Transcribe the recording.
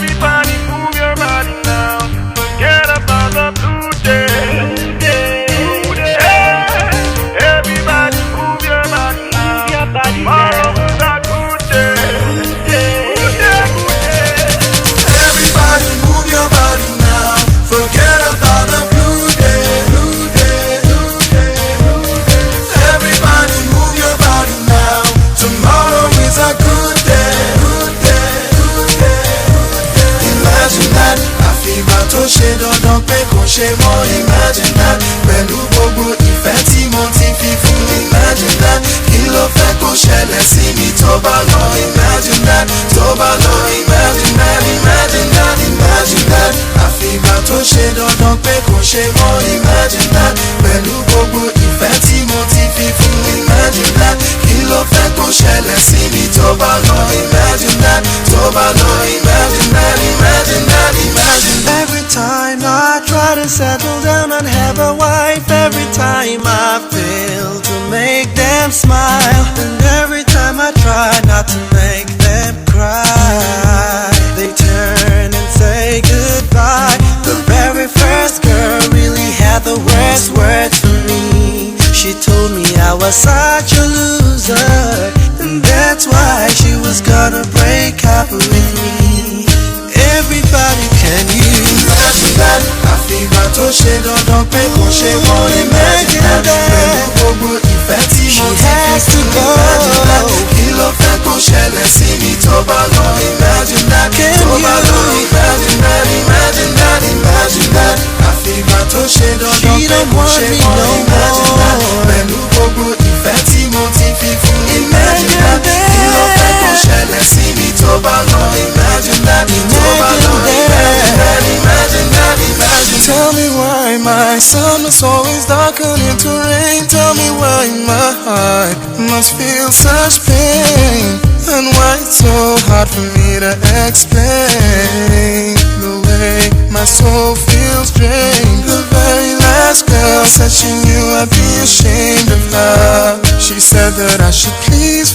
Everybody move your body now. Forget about the blue day. Everybody move your body now. Tomorrow is a good day. Good day, good day. Everybody move your body now. Forget about the blue day. Blue day, blue day, blue day. Everybody move your body now. Tomorrow is a good day. Good day, good day, good day. Imagine that. Àfìgbà tó ṣe dandan pé kò ṣe mọ́. Imagine that. Pẹ̀lú gbogbo ìfẹ́ tí mo ti fi fún. Imagine that. Kí ló fẹ́ kó ṣẹlẹ̀ sí mi tó bá lọ. Imagine that. Tó bá lọ. Imagine that. Imagine that. Imagine that. Àfìgbà tó ṣe dandan pé kò ṣe mọ́. Imagine that. Pẹ̀lú gbogbo ìfẹ́ tí mo ti fi fún. Imagine that. Kí ló fẹ́ kó ṣẹlẹ̀ sí mi tó bá lọ. Imagine that. Tó bá lọ. Imagine that. Imagine that. Imagine that. Every time I try to settle down and have a wife, every time I fail to make them smile, and every time I try not to make them cry, they turn and say goodbye. The very first girl really had the worst words for me. She told me I was such a loser, and that's why she was gonna break up with me. Everybody, can you imagine that? Àfìgbà tó ṣe dandan pé kò ṣe mọ́. Imagine that. Pẹ̀lú gbogbo ìfẹ́ tí mo ti fi fún. Imagine that. Kí ló fẹ́ kó ṣẹlẹ̀ sí mi tó bá lọ. Imagine that. Tó bá lọ. Imagine that. Imagine that. Imagine that. Àfìgbà tó ṣe dandan pé kò ṣe mọ́. Imagine that. Pẹ̀lú gbogbo ìfẹ́ tí mo ti fi fún. Imagine that. Kí ló fẹ́ kó ṣẹlẹ̀ sí mi tó bá lọ. Imagine that. Tó bá lọ. Imagine that. Imagine that. Imagine. Tell me why my sun must always darken into rain. Tell me why my heart must feel such pain, and why it's so hard for me to explain the way my soul feels drained. The very last girl said she knew I'd be ashamed of her. She said that I should please